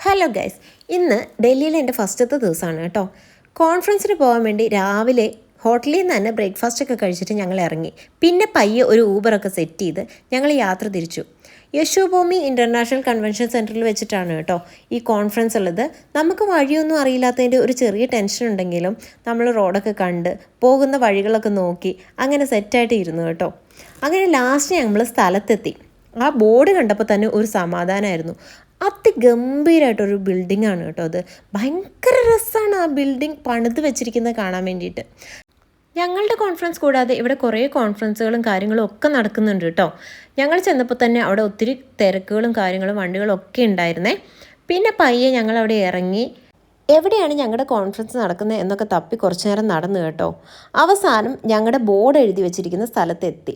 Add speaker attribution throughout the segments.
Speaker 1: Hello guys, ഇന്ന് ഡൽഹിയിലെ എൻ്റെ ഫസ്റ്റത്തെ ദിവസമാണ് കേട്ടോ. കോൺഫറൻസിന് പോകാൻ വേണ്ടി രാവിലെ ഹോട്ടലിൽ നിന്ന് തന്നെ ബ്രേക്ക്ഫാസ്റ്റൊക്കെ കഴിച്ചിട്ട് ഞങ്ങൾ ഇറങ്ങി. പിന്നെ പയ്യെ ഒരു ഊബറൊക്കെ സെറ്റ് ചെയ്ത് ഞങ്ങൾ യാത്ര തിരിച്ചു. യശോഭൂമി ഇൻ്റർനാഷണൽ കൺവെൻഷൻ സെൻറ്ററിൽ വെച്ചിട്ടാണ് കേട്ടോ ഈ കോൺഫറൻസ് ഉള്ളത്. നമുക്ക് വഴിയൊന്നും അറിയില്ലാത്തതിൻ്റെ ഒരു ചെറിയ ടെൻഷൻ ഉണ്ടെങ്കിലും നമ്മൾ റോഡൊക്കെ കണ്ട് പോകുന്ന വഴികളൊക്കെ നോക്കി അങ്ങനെ സെറ്റായിട്ട് ഇരുന്നു കേട്ടോ. അങ്ങനെ ലാസ്റ്റ് ഞങ്ങൾ സ്ഥലത്തെത്തി. ആ ബോർഡ് കണ്ടപ്പോൾ തന്നെ ഒരു സമാധാനമായിരുന്നു. അതിഗംഭീരമായിട്ടൊരു ബിൽഡിംഗ് ആണ് കേട്ടോ അത്. ഭയങ്കര രസമാണ് ആ ബിൽഡിംഗ് പണിത് വെച്ചിരിക്കുന്നത് കാണാൻ വേണ്ടിയിട്ട്. ഞങ്ങളുടെ കോൺഫറൻസ് കൂടാതെ ഇവിടെ കുറേ കോൺഫറൻസുകളും കാര്യങ്ങളും ഒക്കെ നടക്കുന്നുണ്ട് കേട്ടോ. ഞങ്ങൾ ചെന്നപ്പോൾ തന്നെ അവിടെ ഒത്തിരി തിരക്കുകളും കാര്യങ്ങളും വണ്ടികളും ഒക്കെ ഉണ്ടായിരുന്നേ. പിന്നെ പയ്യെ ഞങ്ങൾ അവിടെ ഇറങ്ങി എവിടെയാണ് ഞങ്ങളുടെ കോൺഫറൻസ് നടക്കുന്നത് എന്നൊക്കെ തപ്പി കുറച്ചു നേരം നടന്നു കേട്ടോ. അവസാനം ഞങ്ങളുടെ ബോർഡ് എഴുതി വെച്ചിരിക്കുന്ന സ്ഥലത്തെത്തി.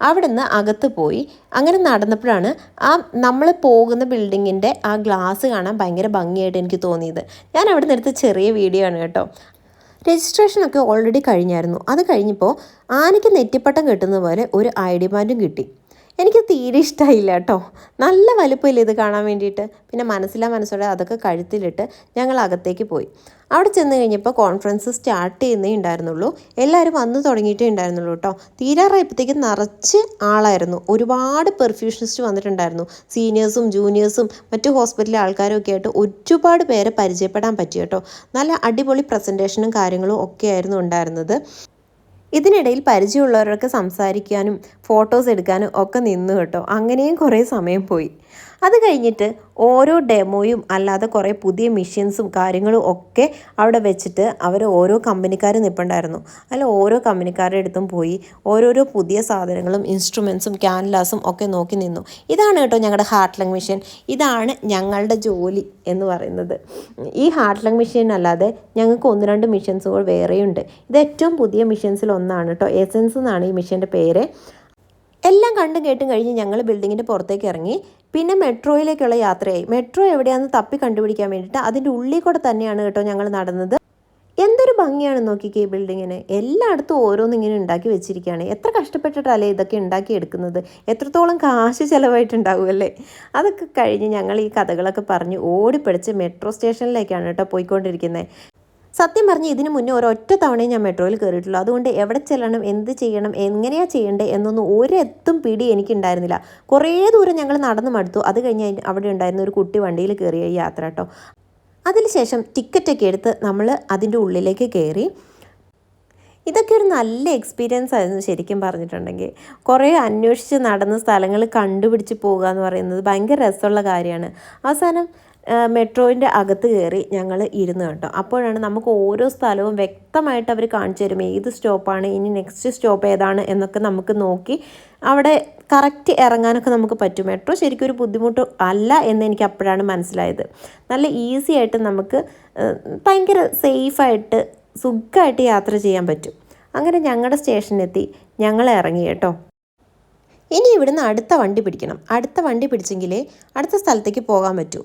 Speaker 1: അവിടെ നിന്ന് അകത്ത് പോയി അങ്ങനെ നടന്നപ്പോഴാണ് നമ്മൾ പോകുന്ന ബിൽഡിങ്ങിൻ്റെ ആ ഗ്ലാസ് കാണാൻ ഭയങ്കര ഭംഗിയായിട്ട് എനിക്ക് തോന്നിയത്. ഞാൻ അവിടെ നിന്ന് എടുത്ത ചെറിയ വീഡിയോ ആണ് കേട്ടോ. രജിസ്ട്രേഷനൊക്കെ ഓൾറെഡി കഴിഞ്ഞായിരുന്നു. അത് കഴിഞ്ഞപ്പോൾ ആനയ്ക്ക് നെറ്റിപ്പട്ടം കിട്ടുന്ന പോലെ ഒരു ID ബാൻഡും കിട്ടി. എനിക്ക് തീരെ ഇഷ്ടമായില്ല കേട്ടോ. നല്ല വലുപ്പമില്ല ഇത് കാണാൻ വേണ്ടിയിട്ട്. പിന്നെ മനസ്സോടെ അതൊക്കെ കഴുത്തിലിട്ട് ഞങ്ങൾ അകത്തേക്ക് പോയി. അവിടെ ചെന്ന് കഴിഞ്ഞപ്പോൾ കോൺഫറൻസ് സ്റ്റാർട്ട് ചെയ്യുന്നേ ഉണ്ടായിരുന്നുള്ളൂ. എല്ലാവരും വന്നു തുടങ്ങിയിട്ടേ ഉണ്ടായിരുന്നുള്ളൂ കേട്ടോ. തീരാറായപ്പോഴത്തേക്കും നിറച്ച് ആളായിരുന്നു. ഒരുപാട് പെർഫ്യൂഷനിസ്റ്റ് വന്നിട്ടുണ്ടായിരുന്നു. സീനിയേഴ്സും ജൂനിയേഴ്സും മറ്റു ഹോസ്പിറ്റലിലെ ആൾക്കാരും ഒക്കെ ആയിട്ട് ഒരുപാട് പേരെ പരിചയപ്പെടാൻ പറ്റി കേട്ടോ. നല്ല അടിപൊളി പ്രസൻറ്റേഷനും കാര്യങ്ങളും ഒക്കെ ആയിരുന്നു ഉണ്ടായിരുന്നത്. ഇതിനിടയിൽ പരിചയമുള്ളവരൊക്കെ സംസാരിക്കാനും ഫോട്ടോസ് എടുക്കാനും ഒക്കെ നിന്നു കേട്ടോ. അങ്ങനെയും കുറേ സമയം പോയി. അത് കഴിഞ്ഞിട്ട് ഓരോ ഡെമോയും അല്ലാതെ കുറേ പുതിയ മിഷൻസും കാര്യങ്ങളും ഒക്കെ അവിടെ വെച്ചിട്ട് ഓരോ കമ്പനിക്കാർ നിൽപ്പുണ്ടായിരുന്നു. അതിൽ ഓരോ കമ്പനിക്കാരുടെ അടുത്തും പോയി ഓരോരോ പുതിയ സാധനങ്ങളും ഇൻസ്ട്രുമെൻസും ക്യാൻലാസും ഒക്കെ നോക്കി നിന്നു. ഇതാണ് കേട്ടോ ഞങ്ങളുടെ ഹാർട്ട് ലങ് മിഷൻ. ഇതാണ് ഞങ്ങളുടെ ജോലി എന്ന് പറയുന്നത്. ഈ ഹാർട്ട് ലങ് മിഷൻ അല്ലാതെ ഞങ്ങൾക്ക് 1-2 മിഷൻസുകൾ വേറെയുണ്ട്. ഇത് ഏറ്റവും പുതിയ മിഷൻസിൽ ഒന്നാണ് കേട്ടോ. എസെൻസ് എന്നാണ് ഈ മിഷൻ്റെ പേര്. എല്ലാം കണ്ടും കേട്ടും കഴിഞ്ഞ് ഞങ്ങൾ ബിൽഡിങ്ങിൻ്റെ പുറത്തേക്ക് ഇറങ്ങി. പിന്നെ മെട്രോയിലേക്കുള്ള യാത്രയായി. മെട്രോ എവിടെയാണെന്ന് തപ്പി കണ്ടുപിടിക്കാൻ വേണ്ടിയിട്ട് അതിൻ്റെ ഉള്ളിൽ കൂടെ തന്നെയാണ് കേട്ടോ ഞങ്ങൾ നടന്നത്. എന്തൊരു ഭംഗിയാണെന്ന് നോക്കിക്കേ ഈ ബിൽഡിങ്ങിന്. എല്ലായിടത്തും ഓരോന്നും ഇങ്ങനെ ഉണ്ടാക്കി വെച്ചിരിക്കുകയാണ്. എത്ര കഷ്ടപ്പെട്ടിട്ടല്ലേ ഇതൊക്കെ ഉണ്ടാക്കിയെടുക്കുന്നത്. എത്രത്തോളം കാശ് ചിലവായിട്ടുണ്ടാവുമല്ലേ. അതൊക്കെ കഴിഞ്ഞ് ഞങ്ങൾ ഈ കഥകളൊക്കെ പറഞ്ഞ് ഓടിപ്പിടിച്ച് മെട്രോ സ്റ്റേഷനിലേക്കാണ് കേട്ടോ പോയിക്കൊണ്ടിരിക്കുന്നത്. സത്യം പറഞ്ഞ് ഇതിന് മുന്നേ ഒരൊറ്റ തവണയും ഞാൻ മെട്രോയിൽ കയറിയിട്ടുള്ളൂ. അതുകൊണ്ട് എവിടെ ചെല്ലണം, എന്ത് ചെയ്യണം, എങ്ങനെയാണ് ചെയ്യേണ്ടത് എന്നൊന്നും ഒരെത്തും പിടി എനിക്കുണ്ടായിരുന്നില്ല. കുറേ ദൂരം ഞങ്ങൾ നടന്നു മടുത്തു. അത് കഴിഞ്ഞ് അവിടെ ഉണ്ടായിരുന്ന ഒരു കുട്ടി വണ്ടിയിൽ കയറിയ ഈ യാത്ര കേട്ടോ. അതിനുശേഷം ടിക്കറ്റൊക്കെ എടുത്ത് നമ്മൾ അതിൻ്റെ ഉള്ളിലേക്ക് കയറി. ഇതൊക്കെ ഒരു നല്ല എക്സ്പീരിയൻസ് ആയിരുന്നു ശരിക്കും പറഞ്ഞിട്ടുണ്ടെങ്കിൽ. കുറേ അന്വേഷിച്ച് നടന്ന സ്ഥലങ്ങൾ കണ്ടുപിടിച്ച് പോകുക എന്ന് പറയുന്നത് ഭയങ്കര രസമുള്ള കാര്യമാണ്. അവസാനം മെട്രോയിൻ്റെ അകത്ത് കയറി ഞങ്ങൾ ഇരുന്ന് കേട്ടോ. അപ്പോഴാണ് നമുക്ക് ഓരോ സ്ഥലവും വ്യക്തമായിട്ട് അവർ കാണിച്ചു തരും. ഏത് സ്റ്റോപ്പാണ്, ഇനി നെക്സ്റ്റ് സ്റ്റോപ്പ് ഏതാണ് എന്നൊക്കെ നമുക്ക് നോക്കി അവിടെ കറക്റ്റ് ഇറങ്ങാനൊക്കെ നമുക്ക് പറ്റും. മെട്രോ ശരിക്കും ഒരു ബുദ്ധിമുട്ട് അല്ല എന്ന് എനിക്ക് അപ്പോഴാണ് മനസ്സിലായത്. നല്ല ഈസി ആയിട്ട് നമുക്ക് ഭയങ്കര സേഫായിട്ട് സുഖമായിട്ട് യാത്ര ചെയ്യാൻ പറ്റും. അങ്ങനെ ഞങ്ങളുടെ സ്റ്റേഷനിലെത്തി ഞങ്ങൾ ഇറങ്ങി കേട്ടോ. ഇനി ഇവിടുന്ന് അടുത്ത വണ്ടി പിടിക്കണം. അടുത്ത വണ്ടി പിടിച്ചെങ്കിലേ അടുത്ത സ്ഥലത്തേക്ക് പോകാൻ പറ്റൂ.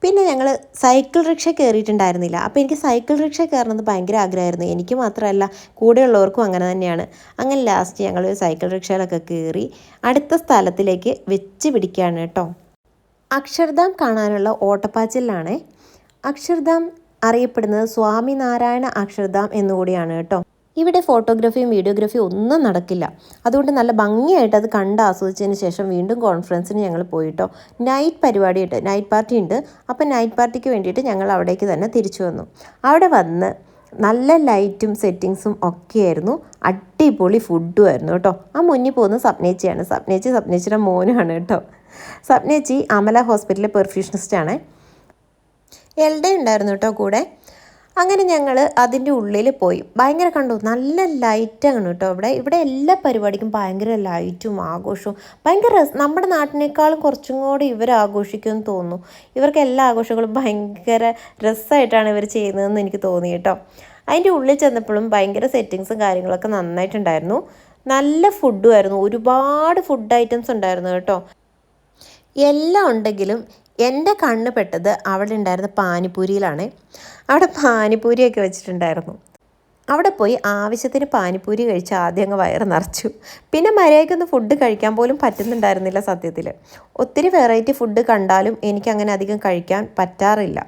Speaker 1: പിന്നെ ഞങ്ങൾ സൈക്കിൾ റിക്ഷ കയറിയിട്ടുണ്ടായിരുന്നില്ല. അപ്പോൾ എനിക്ക് സൈക്കിൾ റിക്ഷ കയറണമെന്ന് ഭയങ്കര ആഗ്രഹമായിരുന്നു. എനിക്ക് മാത്രമല്ല കൂടെയുള്ളവർക്കും അങ്ങനെ തന്നെയാണ്. അങ്ങനെ ലാസ്റ്റ് ഞങ്ങൾ സൈക്കിൾ റിക്ഷയിലൊക്കെ കയറി അടുത്ത സ്ഥലത്തിലേക്ക് വെച്ച് പിടിക്കുകയാണ് കേട്ടോ. അക്ഷർധാം കാണാനുള്ള ഓട്ടപ്പാച്ചിലാണ്. അക്ഷർധാം അറിയപ്പെടുന്നത് സ്വാമിനാരായണ അക്ഷർധാം എന്നുകൂടിയാണ് കേട്ടോ. ഇവിടെ ഫോട്ടോഗ്രാഫിയും വീഡിയോഗ്രാഫിയും ഒന്നും നടക്കില്ല. അതുകൊണ്ട് നല്ല ഭംഗിയായിട്ട് അത് കണ്ട് ആസ്വദിച്ചതിന് ശേഷം വീണ്ടും കോൺഫറൻസിന് ഞങ്ങൾ പോയിട്ടോ. നൈറ്റ് പരിപാടിയുണ്ട്, നൈറ്റ് പാർട്ടി ഉണ്ട്. അപ്പം നൈറ്റ് പാർട്ടിക്ക് വേണ്ടിയിട്ട് ഞങ്ങൾ അവിടേക്ക് തന്നെ തിരിച്ചു വന്നു. അവിടെ വന്ന് നല്ല ലൈറ്റും സെറ്റിങ്സും ഒക്കെ ആയിരുന്നു. അടിപൊളി ഫുഡും ആയിരുന്നു കേട്ടോ. ആ മുന്നിൽ പോകുന്ന സപ്നേച്ചിയാണ്. സപ്നേച്ചിയുടെ മോനാണ് കേട്ടോ. സപ്നേച്ചി അമല ഹോസ്പിറ്റലിലെ പെർഫ്യൂഷനിസ്റ്റാണ്. എൽഡേ ഉണ്ടായിരുന്നു കേട്ടോ കൂടെ. അങ്ങനെ ഞങ്ങൾ അതിൻ്റെ ഉള്ളിൽ പോയി. ഭയങ്കര കണ്ടു, നല്ല ലൈറ്റാണ് കേട്ടോ ഇവിടെ എല്ലാ പരിപാടിക്കും ഭയങ്കര ലൈറ്റും ആഘോഷവും ഭയങ്കര നമ്മുടെ നാട്ടിനേക്കാളും കുറച്ചും കൂടി ഇവർ ആഘോഷിക്കുമെന്ന് തോന്നുന്നു. ഇവർക്ക് എല്ലാ ആഘോഷങ്ങളും ഭയങ്കര രസമായിട്ടാണ് ഇവർ ചെയ്യുന്നതെന്ന് എനിക്ക് തോന്നി കേട്ടോ. അതിൻ്റെ ഉള്ളിൽ ചെന്നപ്പോഴും ഭയങ്കര സെറ്റിങ്സും കാര്യങ്ങളൊക്കെ നന്നായിട്ടുണ്ടായിരുന്നു. നല്ല ഫുഡും ആയിരുന്നു. ഒരുപാട് ഫുഡ് ഐറ്റംസ് ഉണ്ടായിരുന്നു കേട്ടോ. എല്ലാം ഉണ്ടെങ്കിലും എൻ്റെ കണ്ണ് പെട്ടത് അവിടെ ഉണ്ടായിരുന്ന പാനിപ്പൂരിയിലാണ്. അവിടെ പാനിപ്പൂരിയൊക്കെ വെച്ചിട്ടുണ്ടായിരുന്നു. അവിടെ പോയി ആവശ്യത്തിന് പാനിപ്പൂരി കഴിച്ച് ആദ്യം അങ്ങ് വയറ് നിറച്ചു. പിന്നെ മര്യാദയ്ക്കൊന്ന് ഫുഡ് കഴിക്കാൻ പോലും പറ്റുന്നുണ്ടായിരുന്നില്ല സത്യത്തിൽ. ഒത്തിരി വെറൈറ്റി ഫുഡ് കണ്ടാലും എനിക്കങ്ങനെ അധികം കഴിക്കാൻ പറ്റാറില്ല.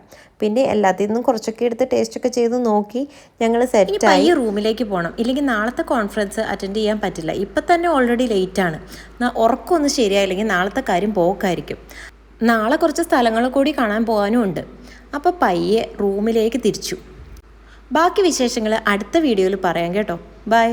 Speaker 1: പിന്നെ എല്ലാത്തിൽ നിന്നും കുറച്ചൊക്കെ എടുത്ത് ടേസ്റ്റൊക്കെ ചെയ്ത് നോക്കി ഞങ്ങൾ സെറ്റായി. റൂമിലേക്ക് പോകണം, ഇല്ലെങ്കിൽ നാളത്തെ കോൺഫറൻസ് അറ്റൻഡ് ചെയ്യാൻ പറ്റില്ല. ഇപ്പം തന്നെ ഓൾറെഡി ലേറ്റാണ്. ഉറക്കമൊന്നും ശരിയായില്ലെങ്കിൽ നാളത്തെ കാര്യം പോക്കായിരിക്കും. നാളെ കുറച്ച് സ്ഥലങ്ങൾ കൂടി കാണാൻ പോകാനും ഉണ്ട്. അപ്പോൾ പയ്യെ റൂമിലേക്ക് തിരിച്ചു. ബാക്കി വിശേഷങ്ങൾ അടുത്ത വീഡിയോയിൽ പറയാം കേട്ടോ. ബൈ.